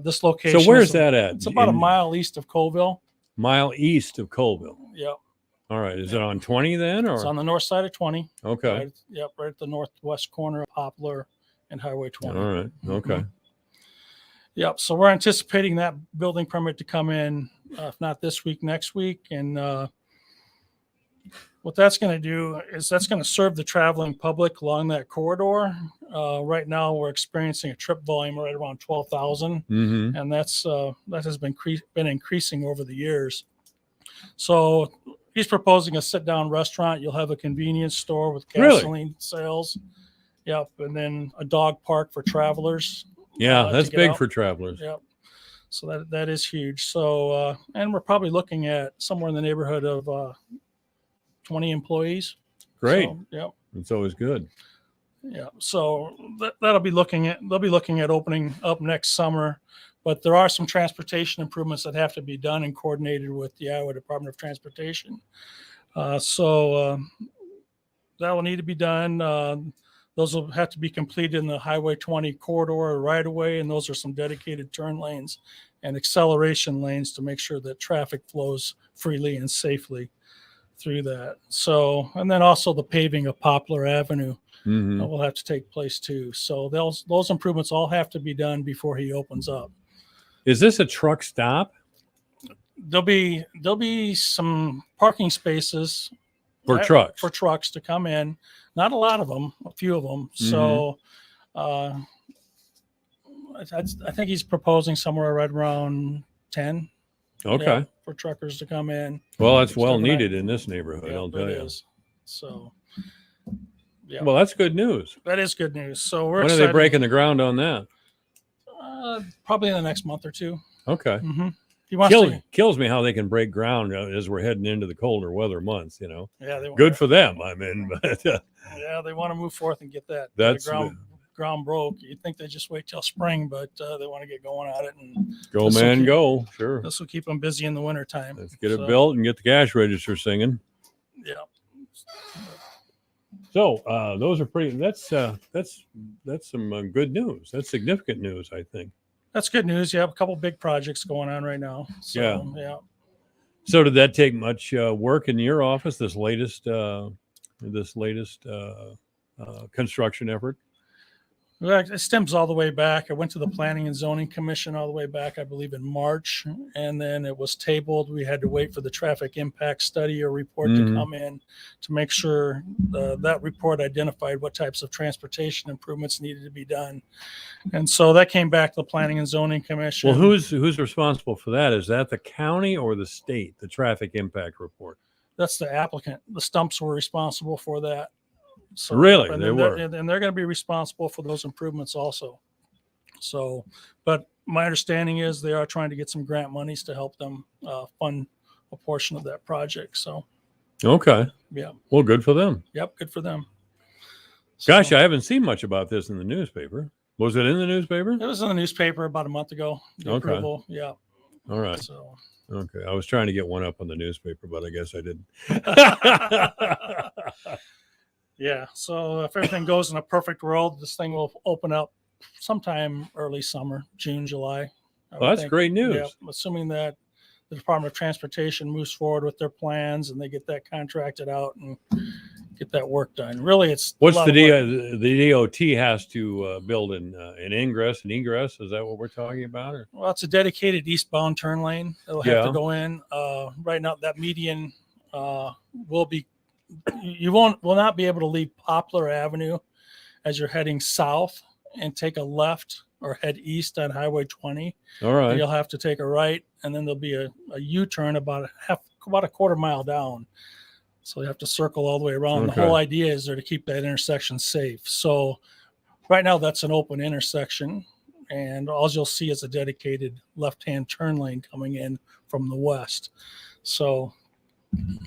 This location. So where's that at? It's about a mile east of Colville. Mile east of Colville. Yep. All right. Is it on 20 then? Or It's on the north side of 20. okay. Right, yep, right at the northwest corner of Poplar and Highway 20. All right. Okay. Yep. So we're anticipating that building permit to come in, if not this week, next week. And what that's going to do is that's going to serve the traveling public along that corridor. Right now, we're experiencing a trip volume right around 12,000, Mm-hmm. and that has been increasing over the years. So he's proposing a sit-down restaurant. You'll have a convenience store with gasoline sales. Yep, and then a dog park for travelers. Yeah, to that's get big out. for travelers. Yep. So that is huge. So and we're probably looking at somewhere in the neighborhood of 20 employees. Great. So, yep. It's always good. Yeah. So they'll be looking at opening up next summer, but there are some transportation improvements that have to be done and coordinated with the Iowa Department of Transportation. So that will need to be done. Those will have to be completed in the Highway 20 corridor right away, and those are some dedicated turn lanes and acceleration lanes to make sure that traffic flows freely and safely through that. So, and then also the paving of Poplar Avenue Mm-hmm. will have to take place too. So those improvements all have to be done before he opens up. Is this a truck stop There'll be some parking spaces for trucks? for trucks to come in. Not a lot of them, a few of them. So I think he's proposing somewhere right around 10. Okay. For truckers to come in. Well, that's well So needed in this neighborhood, Yeah, I'll tell it you. is. So yeah, Well, that's good news. that is good news. So we're When are excited. they breaking the ground on that? Probably in the next month or two. Okay. Mm-hmm. He wants to. Kills me how they can break ground as we're heading into the colder weather months, Yeah, they Good for them, I mean, but Yeah, they want to move forth and get that That's ground broke. You'd think they just wait till spring, but they want to get going at it. And go this will man, keep- go. Sure. This will keep them busy in the wintertime. Let's get it built and get the cash register singing. Yeah. So those are pretty. That's some good news. That's significant news, I think. That's good news. You have a couple big projects going on right now. So, yeah. So did that take much work in your office? This latest construction effort. Well, it stems all the way back. I went to the Planning and Zoning Commission all the way back, I believe, in March, and then it was tabled. We had to wait for the traffic impact study or report to come in to make sure that report identified what types of transportation improvements needed to be done. And so that came back to the Planning and Zoning Commission. Well, who's responsible for that? Is that the county or the state? The traffic impact report. That's the applicant. The Stumps were responsible for that. So, Really? and They then were. and they're going to be responsible for those improvements also. So, but my understanding is they are trying to get some grant monies to help them fund a portion of that project. So, Okay. yeah. Well, good for them. Yep. Good for them. Gosh, I haven't seen much about this in the newspaper. Was it in the newspaper? It was in the newspaper about a month ago. The Okay. approval. Yeah. All right. So, Okay. I was trying to get one up on the newspaper, but I guess I didn't. yeah. So if everything goes in a perfect world, this thing will open up sometime early summer, June, July. I Well, would that's think. great news. Yeah, assuming that the Department of Transportation moves forward with their plans and they get that contracted out and get that work done. Really, it's What's a lot the of work. the DOT has to build an ingress and egress? Is that what we're talking about? Or? Well, it's a dedicated eastbound turn lane. It'll have Yeah. to go in. Right now, that median will be. You will not be able to leave Poplar Avenue as you're heading south and take a left or head east on Highway 20. All right. You'll have to take a right, and then there'll be a U-turn about a quarter mile down. So you have to circle all the way around. Okay. The whole idea is there to keep that intersection safe. So right now that's an open intersection, and all you'll see is a dedicated left-hand turn lane coming in from the west. So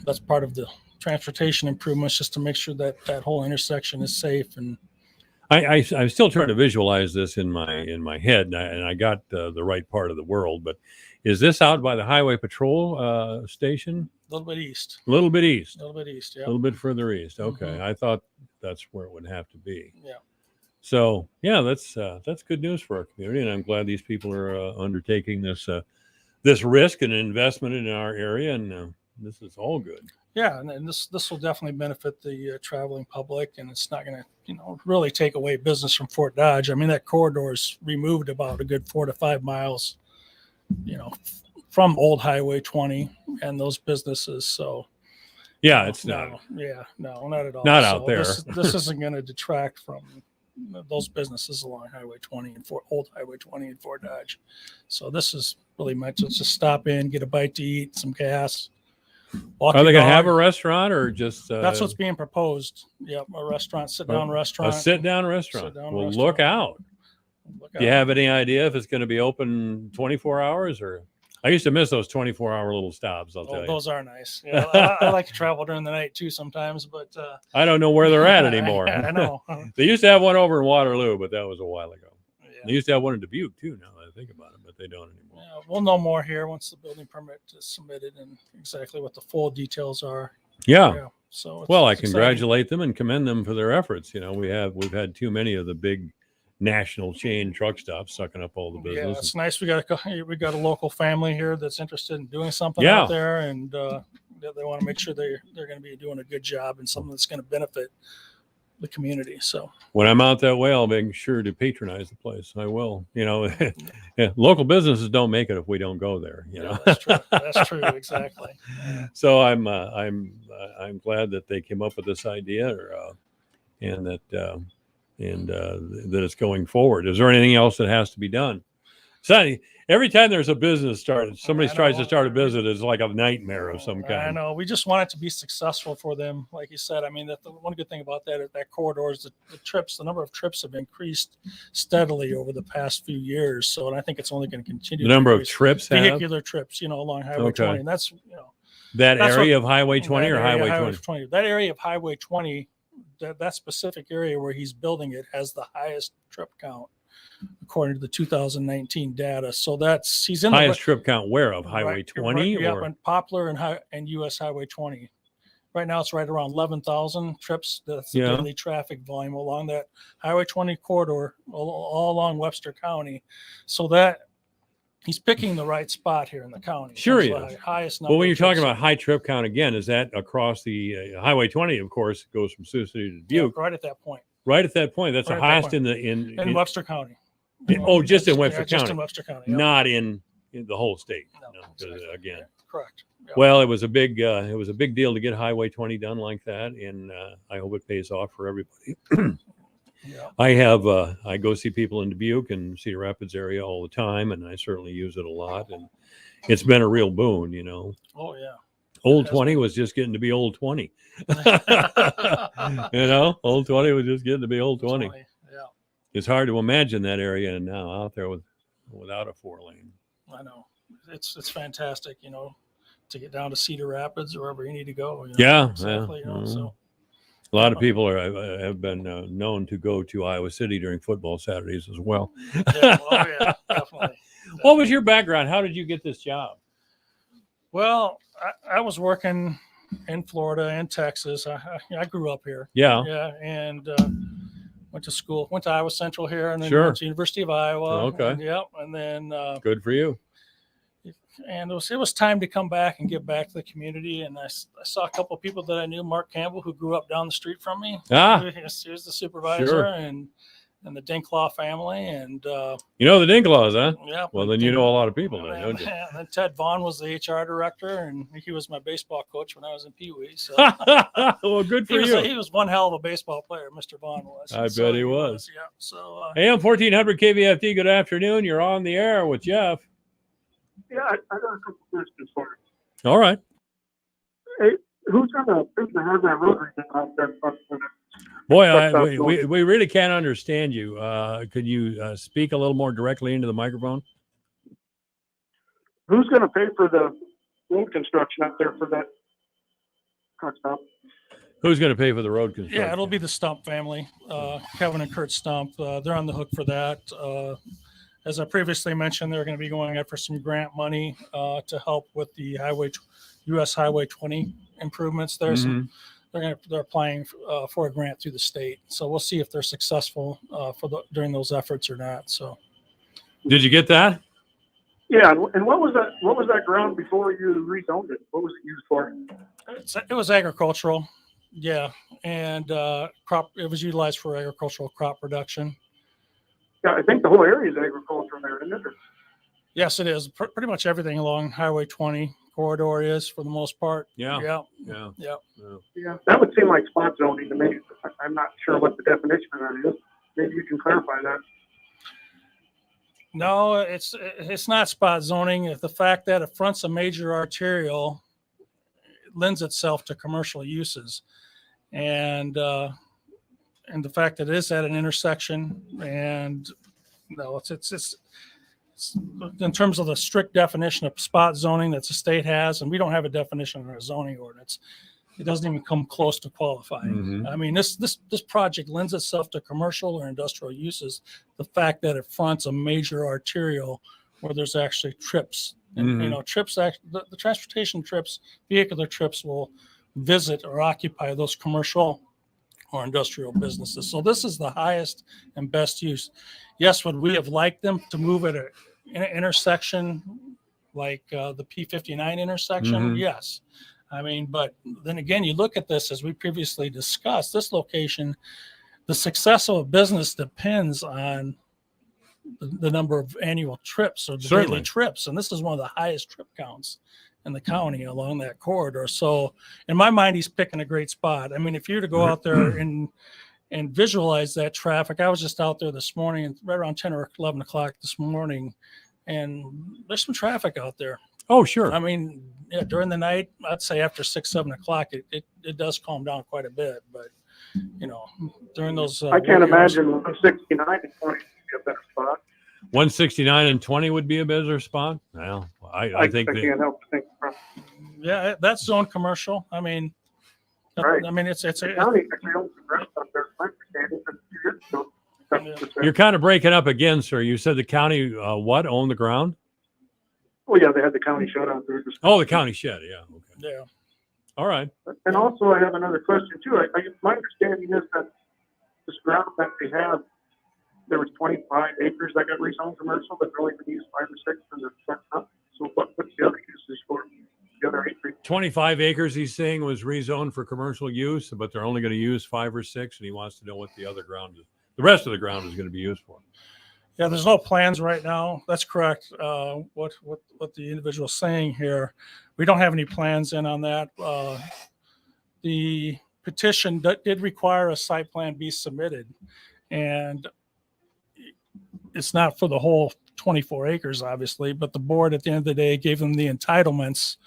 that's part of the transportation improvements, just to make sure that that whole intersection is safe. And I'm still trying to visualize this in my head, and I got the right part of the world. But is this out by the Highway Patrol station? a little bit east. A little bit east. A little bit east, A yeah. little bit further east. Okay, Mhm. I thought that's where it would have to be. Yeah. So yeah, that's good news for our community, and I'm glad these people are undertaking this risk and investment in our area, and this is all good. Yeah, and this will definitely benefit the traveling public, and it's not going to really take away business from Fort Dodge. I mean, that corridor is removed about a good 4 to 5 miles, from old Highway 20 and those businesses. So yeah, it's not. No, not at all. Not out there. This isn't going to detract from those businesses along Highway 20 and old Highway 20 in Fort Dodge. So this is really meant to just stop in, get a bite to eat, some gas. Are they going to have a restaurant or just? That's what's being proposed. Yep, a restaurant, sit-down restaurant. A sit-down restaurant. Well, look out. Do you have any idea if it's going to be open 24 hours or? I used to miss those 24-hour little stops. I'll tell you. Those are nice. Yeah, I like to travel during the night too sometimes, but I don't know where they're at anymore. I know. They used to have one over in Waterloo, but that was a while ago. Yeah. They used to have one in Dubuque too. Now that I think about it, but they don't anymore. Yeah, we'll know more here once the building permit is submitted and exactly what the full details are. Yeah. So I it's congratulate them and commend them for their efforts. We've had too many of the big national chain truck stops sucking up all the business. Yeah, it's nice. We got a local family here that's interested in doing something out there, and they want to make sure they're going to be doing a good job and something that's going to benefit the community. So when I'm out that way, I'll make sure to patronize the place. I will. Local businesses don't make it if we don't go there. That's true. That's true. Exactly. So I'm glad that they came up with this idea, and that it's going forward. Is there anything else that has to be done? So every time there's a business started, somebody tries to start a business, it's like a nightmare of some kind. I know. We just want it to be successful for them. Like you said, I mean, the one good thing about that corridor is the number of trips have increased steadily over the past few years. So, and I think it's only going to continue. The number of trips, vehicular trips, along Highway 20. And that's, that area of Highway 20 or Highway 20? That area of Highway 20, that specific area where he's building it has the highest trip count according to the 2019 data. So he's in highest trip count where of Highway 20 or and Poplar and US Highway 20. Right now it's right around 11,000 trips. That's the daily traffic volume along that Highway 20 corridor all along Webster County. So that he's picking the right spot here in the county. Sure he is. Highest number. Well, when you're talking about high trip count again, is that across the Highway 20? Of course, goes from Sioux City to Dubuque. Yeah, right at that point. Right at that point. That's the highest in Webster County. Just in Webster County. Just in Webster County. Yeah. Not in the whole state. No, exactly. Again. Yeah, correct. Yeah. Well, it was a big deal to get Highway 20 done like that, and I hope it pays off for everybody. Yeah. I go see people in Dubuque and Cedar Rapids area all the time, and I certainly use it a lot, and it's been a real boon, Oh yeah. Old 20 was just getting to be old 20. Old 20 was just getting to be old 20. Yeah. It's hard to imagine that area now out there without a 4-lane. I know. It's fantastic, to get down to Cedar Rapids or wherever you need to go. Yeah. Exactly. So a lot of people have been known to go to Iowa City during football Saturdays as well. Yeah, definitely. What was your background? How did you get this job? Well, I was working in Florida and Texas. I grew up here. Yeah. Yeah, and went to Iowa Central here, and then Sure. went to University of Iowa. Okay. And then Good for you. and it was time to come back and give back to the community. And I saw a couple of people that I knew, Mark Campbell, who grew up down the street from me. He was the supervisor, Sure. and the Dinklaw family, and the Dinklaws, huh? yeah. Well, then you know a lot of people then, don't you? And then Ted Vaughn was the HR director, and he was my baseball coach when I was in Pee Wee. So well, good for you. He was one hell of a baseball player, Mr. Vaughn was. I bet he was. Yeah. So AM 1400 KVFD. Good afternoon. You're on the air with Jeff. Yeah, I got a couple questions for you. All right. Hey, who's going to have that rotary out there? Boy, we really can't understand you. Could you speak a little more directly into the microphone? Who's going to pay for the road construction out there for that truck stop? Who's going to pay for the road construction? yeah, it'll be the Stump family, Kevin and Kurt Stump. They're on the hook for that. As I previously mentioned, they're going to be going after some grant money to help with the US Highway 20 improvements there. So they're applying for a grant through the state. So we'll see if they're successful during those efforts or not. So, did you get that? Yeah, and what was that? What was that ground before you rezoned it? What was it used for? It was agricultural. Yeah, and crop. It was utilized for agricultural crop production. Yeah, I think the whole area is agriculture there, isn't it? Yes, it is. Pretty much everything along Highway 20 corridor is, for the most part. Yeah. Yeah. Yeah. Yeah. Yeah, that would seem like spot zoning to me. I'm not sure what the definition of that is. Maybe you can clarify that. No, it's not spot zoning. If the fact that it fronts a major arterial lends itself to commercial uses, and the fact that it is at an intersection, and no, it's in terms of the strict definition of spot zoning that the state has, and we don't have a definition in our zoning ordinance. It doesn't even come close to qualifying. Mhm. I mean, this project lends itself to commercial or industrial uses. The fact that it fronts a major arterial where there's actually trips, and you know, trips. The transportation trips, vehicular trips will visit or occupy those commercial or industrial businesses. So this is the highest and best use. Yes, would we have liked them to move at an intersection like the P59 intersection? Yes. I mean, but then again, you look at this, as we previously discussed, this location, the success of a business depends on the number of annual trips or the daily trips. And this is one of the highest trip counts in the county along that corridor. So in my mind, he's picking a great spot. I mean, if you were to go out there and visualize that traffic, I was just out there this morning, right around 10 or 11 o'clock this morning, and there's some traffic out there. Oh, sure. I mean, yeah, during the night, I'd say after 6, 7 o'clock, it does calm down quite a bit. But, you know, during those. I can't imagine 169 and 20 would be a better spot. 169 and 20 would be a better spot. Well, I think I can't help but think. Yeah, that's zone commercial. I mean, Right. I mean, it's The county actually owns the rest up there. My understanding is 2 years ago. you're kind of breaking up again, sir. You said the county, what, owned the ground? Oh, yeah, they had the county shut out there. Oh, the county shed. Yeah. Okay. yeah. All right. And also, I have another question too. My understanding is that this ground that they have, there was 25 acres that got rezoned commercial, but they're only going to use 5 or 6 for the truck up. So what's the other uses for the other acreage? 25 acres, he's saying, was rezoned for commercial use, but they're only going to use 5 or 6, and he wants to know what the other ground is. The rest of the ground is going to be used for. Yeah, there's no plans right now. That's correct. What the individual is saying here, we don't have any plans in on that. The petition did require a site plan be submitted, and it's not for the whole 24 acres, obviously, but the board at the end of the day gave them the entitlements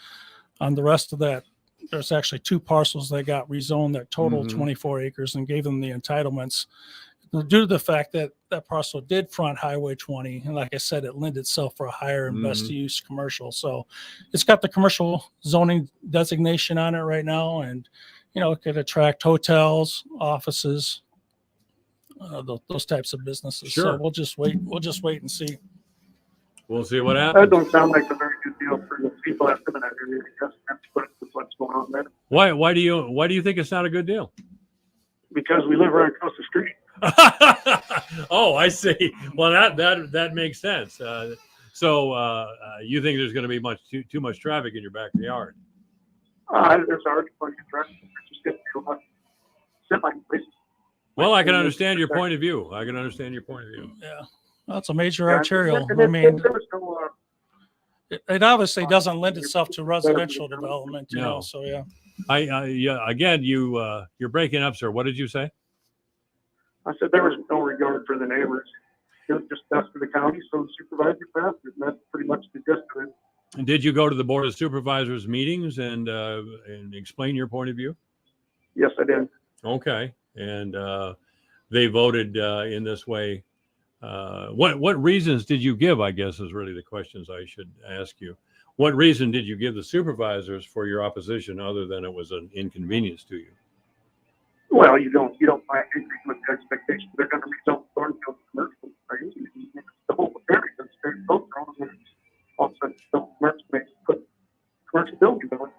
on the rest of that. There's actually 2 parcels that got rezoned that total 24 acres and gave them the entitlements. Due to the fact that that parcel did front Highway 20, and like I said, it lent itself for a higher and best use commercial. So it's got the commercial zoning designation on it right now, and you know, it could attract hotels, offices, those types of businesses. Sure. So we'll just wait and see. We'll see what That happens. don't sound like a very good deal for the people that live in that area. I guess that's what's going on there. Why do you think it's not a good deal? Because we live right across the street. Oh, I see. Well, that makes sense. So you think there's going to be too much traffic in your backyard? There's already plenty of traffic. There's just getting too much. Semi-places. Well, I can understand your point of view. Yeah, that's a major arterial. I mean, it obviously doesn't lend itself to residential development, you know. So yeah. Yeah. Again, you're breaking up, sir. What did you say? I said there was no regard for the neighbors. It was just best for the county, so the supervisor passed it, and that's pretty much the gist of it. And did you go to the Board of Supervisors meetings and explain your point of view? Yes, I did. Okay. And they voted in this way. What reasons did you give, I guess, is really the questions I should ask you. What reason did you give the supervisors for your opposition other than it was an inconvenience to you? Well, you don't find increase with the expectation they're going to rezone Thornfield commercial. The whole area is very close. All of a sudden, commercial makes put commercial buildings on.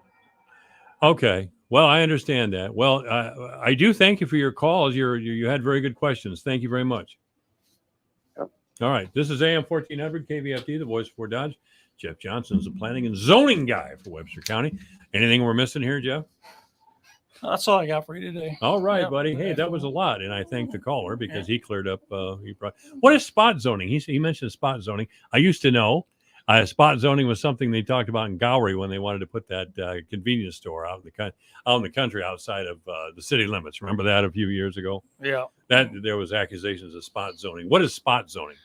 Okay. Well, I understand that. Well, I do thank you for your calls. You had very good questions. Thank you very much. Yep. All right. This is AM 1400 KVFD, the voice for Dodge. Jeff Johnson's the planning and zoning guy for Webster County. Anything we're missing here, Jeff? That's all I got for you today. All right, Yep. buddy. Hey, that was a lot, and I thank the caller because he cleared up. What is spot zoning? He mentioned spot zoning. I used to know spot zoning was something they talked about in Gowrie when they wanted to put that convenience store out in the country outside of the city limits. Remember that a few years ago? Yeah. That there was accusations of spot zoning. What is spot zoning?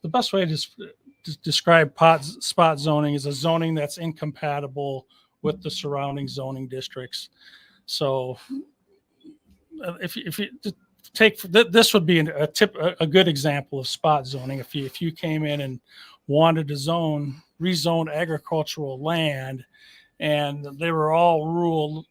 The best way to describe spot zoning is a zoning that's incompatible with the surrounding zoning districts. So if you take this would be a good example of spot zoning. If you came in and wanted to rezone agricultural land, and they were all rural